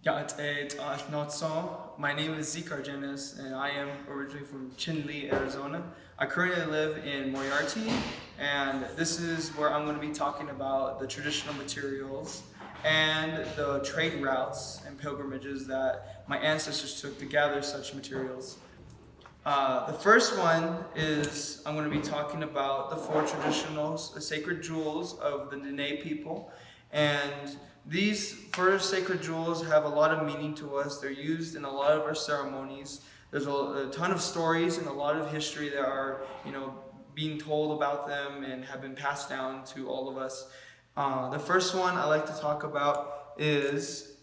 Not so. My name is Zeke Argenis, and I am originally from Chinle, Arizona. I currently live in Moriarty, and this is where I'm going to be talking about the traditional materials and the trade routes and pilgrimages that my ancestors took to gather such materials. The first one is I'm going to be talking about the four traditional sacred jewels of the Dene people. And these first sacred jewels have a lot of meaning to us. They're used in a lot of our ceremonies. There's a ton of stories and a lot of history that are, being told about them and have been passed down to all of us. The first one I like to talk about is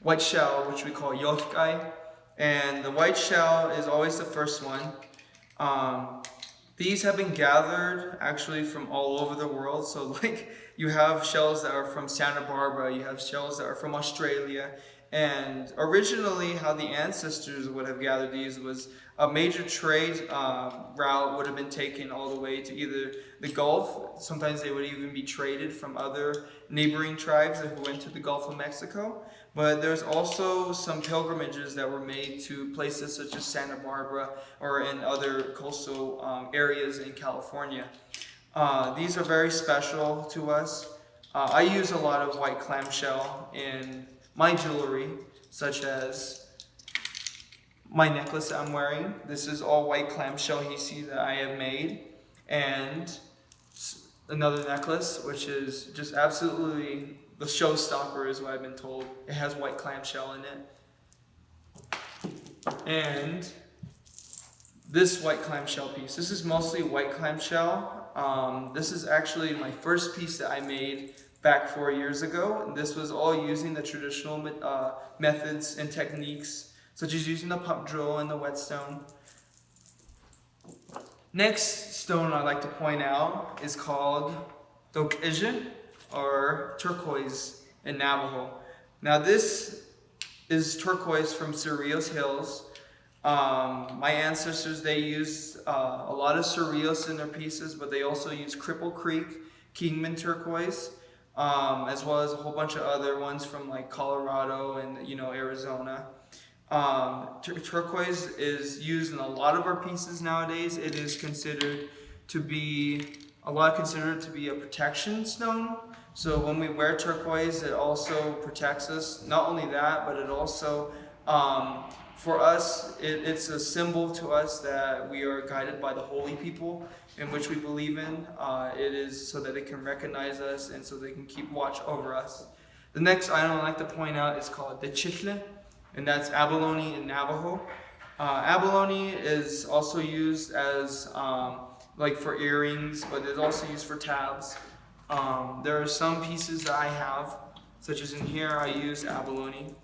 white shell, which we call yokai, and the white shell is always the first one. Um, these have been gathered actually from all over the world. So like you have shells that are from Santa Barbara, you have shells that are from Australia, and originally how the ancestors would have gathered these was a major trade route would have been taken all the way to either the Gulf. Sometimes they would even be traded from other neighboring tribes who went to the Gulf of Mexico. But there's also some pilgrimages that were made to places such as Santa Barbara or in other coastal areas in California. These are very special to us. I use a lot of white clamshell in my jewelry, such as my necklace that I'm wearing. This is all white clamshell you see that I have made. And another necklace, which is just absolutely the showstopper, is what I've been told. It has white clamshell in it. And this white clamshell piece. This is mostly white clamshell. This is actually my first piece that I made back 4 years ago. And this was all using the traditional methods and techniques, such as using the pump drill and the whetstone. Next stone I'd like to point out is called Dokije, or turquoise in Navajo. Now this is turquoise from Cerrillos Hills. My ancestors, they used a lot of Cerrillos in their pieces, but they also used Cripple Creek Kingman turquoise, as well as a whole bunch of other ones from like Colorado and Arizona. Turquoise is used in a lot of our pieces nowadays. It is considered to be a protection stone. So when we wear turquoise, it also protects us. Not only that, but it also for us, it's a symbol to us that we are guided by the holy people in which we believe in. It is so that they can recognize us and so they can keep watch over us. The next item I'd like to point out is called the chichle, and that's abalone in Navajo. Abalone is also used as like for earrings, but it's also used for tabs. There are some pieces that I have, such as in here I use abalone.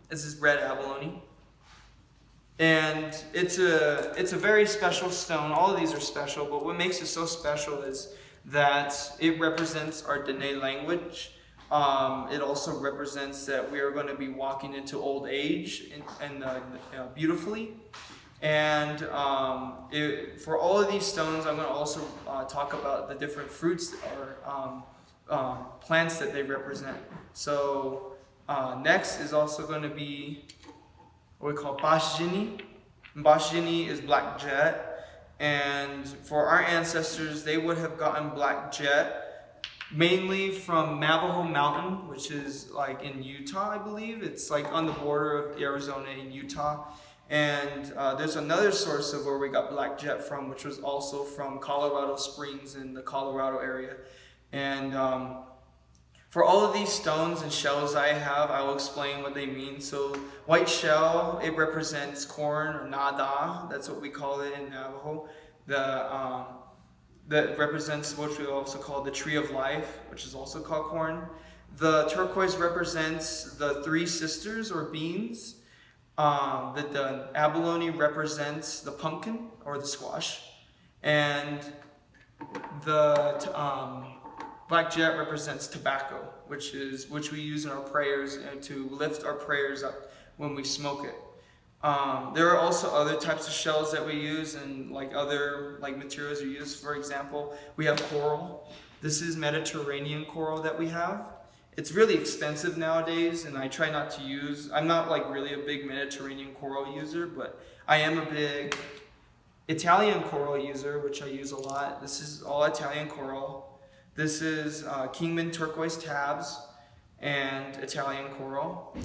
This is red abalone. And it's a very special stone. All of these are special, but what makes it so special is that it represents our Dene language. It also represents that we are going to be walking into old age and beautifully. And for all of these stones, I'm going to also talk about the different fruits or plants that they represent. So next is also going to be what we call Bashjini. Bashjini is black jet, and for our ancestors, they would have gotten black jet mainly from Navajo Mountain, which is like in Utah, I believe. It's like on the border of Arizona and Utah. And there's another source of where we got black jet from, which was also from Colorado Springs in the Colorado area. And for all of these stones and shells I have, I will explain what they mean. So white shell, it represents corn or nada. That's what we call it in Navajo. That represents what we also call the tree of life, which is also called corn. The turquoise represents the three sisters or beans. The abalone represents the pumpkin or the squash. And the black jet represents tobacco, which we use in our prayers and to lift our prayers up when we smoke it. There are also other types of shells that we use and like other like materials we use. For example, we have coral. This is Mediterranean coral that we have. It's really expensive nowadays, and I try not to use. I'm not like really a big Mediterranean coral user, but I am a big Italian coral user, which I use a lot. This is all Italian coral. This is Kingman turquoise tabs and Italian coral.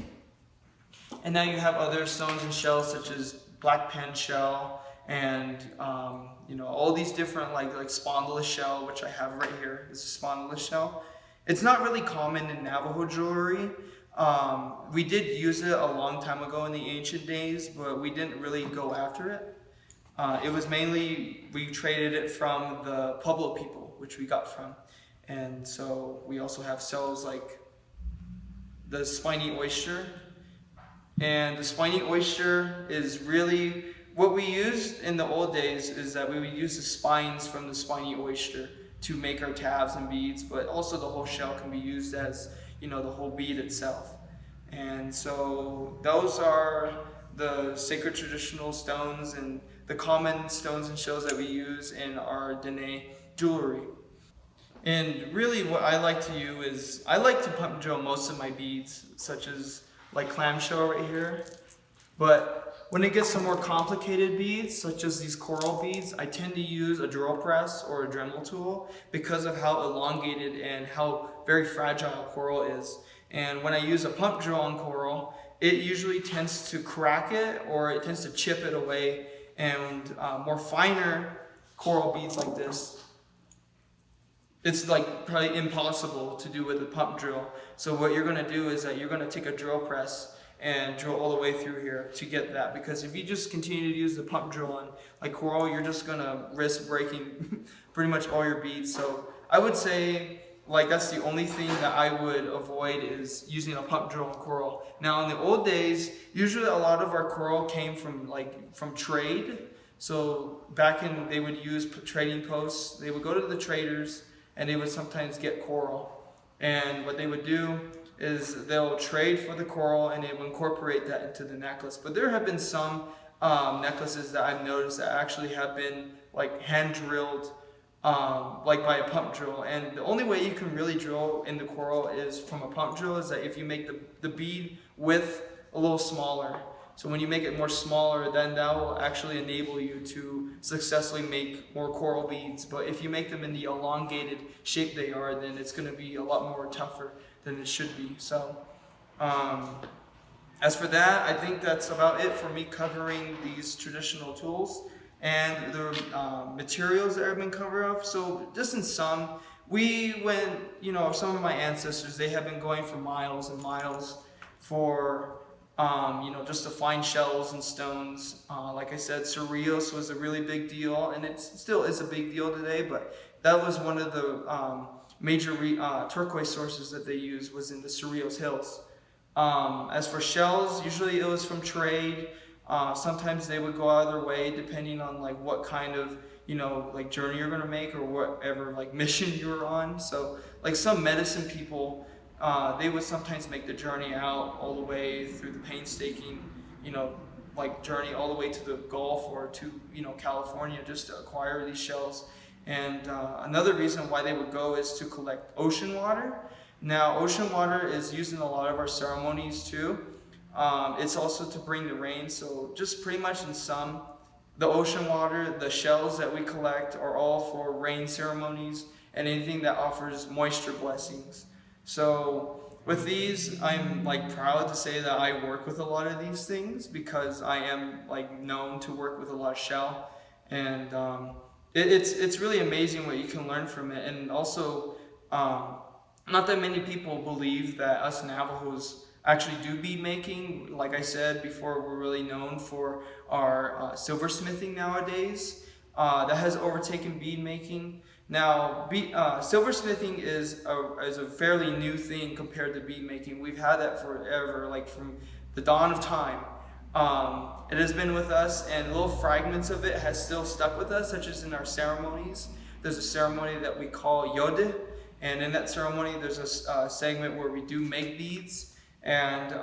And now you have other stones and shells such as black pen shell and all these different like spondylus shell, which I have right here. This is spondylus shell. It's not really common in Navajo jewelry. We did use it a long time ago in the ancient days, but we didn't really go after it. It was mainly, we traded it from the Pueblo people, which we got from. And so we also have shells like the spiny oyster. And the spiny oyster is really, what we used in the old days is that we would use the spines from the spiny oyster to make our tabs and beads, but also the whole shell can be used as, the whole bead itself. And so those are the sacred traditional stones and the common stones and shells that we use in our Dene jewelry. And really what I like to do is, I like to pump drill most of my beads, such as like clamshell right here. But when it gets some more complicated beads, such as these coral beads, I tend to use a drill press or a Dremel tool because of how elongated and how very fragile coral is. And when I use a pump drill on coral, it usually tends to crack it or it tends to chip it away. And more finer coral beads like this, it's like probably impossible to do with a pump drill. So what you're going to do is that you're going to take a drill press and drill all the way through here to get that, because if you just continue to use the pump drill on like coral, you're just going to risk breaking pretty much all your beads. So I would say like that's the only thing that I would avoid is using a pump drill on coral. Now in the old days, usually a lot of our coral came from trade. So back in, they would use trading posts. They would go to the traders and they would sometimes get coral. And what they would do is they'll trade for the coral and they will incorporate that into the necklace. But there have been some necklaces that I've noticed that actually have been like hand drilled like by a pump drill. And the only way you can really drill in the coral is from a pump drill is that if you make the bead width a little smaller. So when you make it more smaller, then that will actually enable you to successfully make more coral beads. But if you make them in the elongated shape they are, then it's going to be a lot more tougher than it should be. So as for that, I think that's about it for me covering these traditional tools and the materials that have been covered up. So just in sum, some of my ancestors, they have been going for miles and miles for just to find shells and stones. Like I said, Cerrillos was a really big deal, and it still is a big deal today, but that was one of the major turquoise sources that they used was in the Cerrillos Hills. As for shells, usually it was from trade. Sometimes they would go out of their way depending on like what kind of journey you're gonna make or whatever mission you're on. So like some medicine people, they would sometimes make the journey out all the way through the painstaking, journey all the way to the Gulf or to, California just to acquire these shells. And another reason why they would go is to collect ocean water. Now, ocean water is used in a lot of our ceremonies too. It's also to bring the rain. So just pretty much in sum, the ocean water, the shells that we collect are all for rain ceremonies and anything that offers moisture blessings. So with these, I'm proud to say that I work with a lot of these things because I am known to work with a lot of shell, and it's really amazing what you can learn from it. And also, not that many people believe that us Navajos actually do bead making. Like I said before, we're really known for our silversmithing nowadays. That has overtaken bead making. Now, silversmithing is a fairly new thing compared to bead making. We've had that forever, from the dawn of time. It has been with us, and little fragments of it has still stuck with us, such as in our ceremonies. There's a ceremony that we call Yode, and in that ceremony there's a segment where we do make beads, and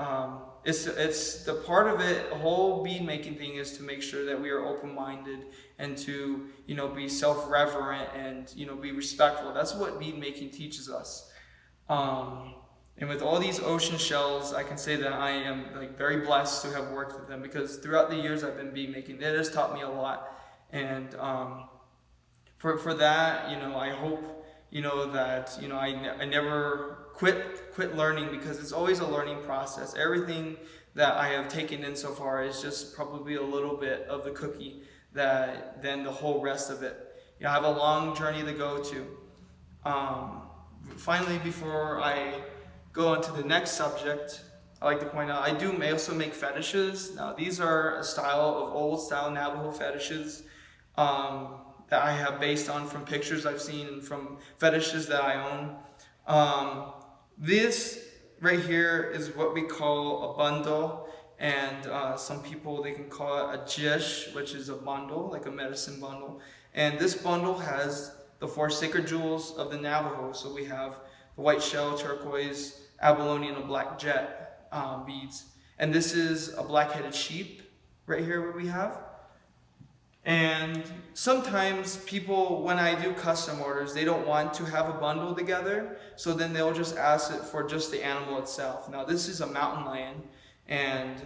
it's the part of it, the whole bead making thing is to make sure that we are open-minded and to be self-reverent and be respectful. That's what bead making teaches us. And with all these ocean shells, I can say that I am like very blessed to have worked with them, because throughout the years I've been bead making, it has taught me a lot. And for that, I hope, that, I never quit learning, because it's always a learning process. Everything that I have taken in so far is just probably a little bit of the cookie than the whole rest of it. I have a long journey to go to. Finally, before I go on to the next subject, I like to point out I do also make fetishes. Now, these are a style of old style Navajo fetishes that I have based on from pictures I've seen and from fetishes that I own. This right here is what we call a bundle, and some people, they can call it a jish, which is a bundle, like a medicine bundle. And this bundle has the 4 sacred jewels of the Navajo. So we have the white shell, turquoise, abalone, and a black jet beads. And this is a black-headed sheep right here what we have. And sometimes people, when I do custom orders, they don't want to have a bundle together, so then they'll just ask it for just the animal itself. Now, this is a mountain lion, and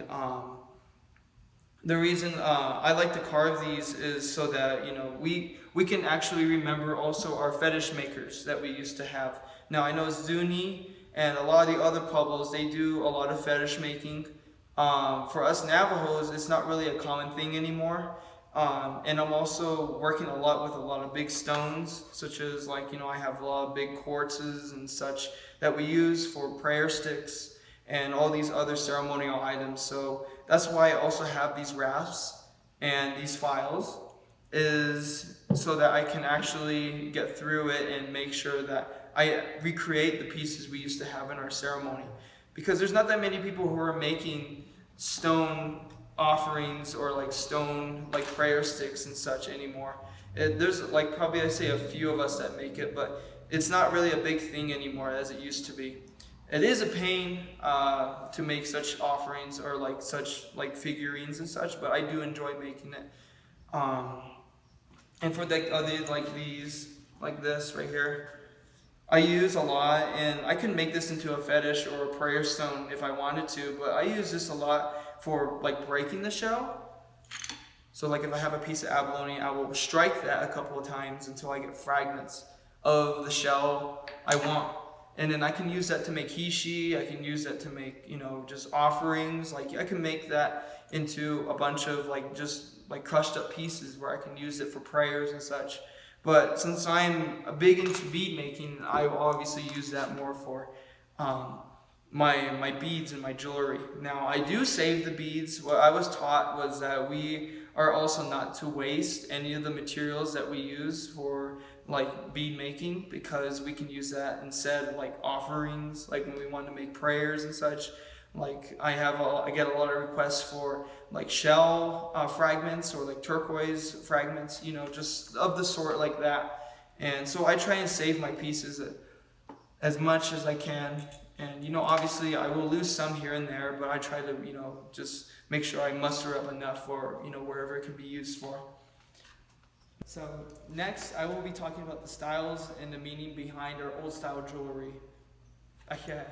the reason I like to carve these is so that we can actually remember also our fetish makers that we used to have. Now, I know Zuni and a lot of the other pueblos, they do a lot of fetish making. For us Navajos, it's not really a common thing anymore. And I'm also working a lot with a lot of big stones, such as I have a lot of big quartzes and such that we use for prayer sticks and all these other ceremonial items. So that's why I also have these rafts and these files, is so that I can actually get through it and make sure that I recreate the pieces we used to have in our ceremony. Because there's not that many people who are making stone offerings or stone prayer sticks and such anymore. There's probably I'd say a few of us that make it, but it's not really a big thing anymore as it used to be. It is a pain to make such offerings or such figurines and such, but I do enjoy making it. And for these like this right here, I use a lot, and I can make this into a fetish or a prayer stone if I wanted to, but I use this a lot for breaking the shell. So if I have a piece of abalone, I will strike that a couple of times until I get fragments of the shell I want. And then I can use that to make hishi, I can use that to make, just offerings. I can make that into a bunch of just crushed up pieces where I can use it for prayers and such. But since I'm big into bead making, I will obviously use that more for my beads and my jewelry. Now, I do save the beads. What I was taught was that we are also not to waste any of the materials that we use for bead making, because we can use that instead of offerings, when we want to make prayers and such. I get a lot of requests for shell fragments or turquoise fragments, just of the sort like that. And so I try and save my pieces as much as I can. And obviously I will lose some here and there, but I try to just make sure I muster up enough for wherever it can be used for. So next I will be talking about the styles and the meaning behind our old style jewelry. Okay.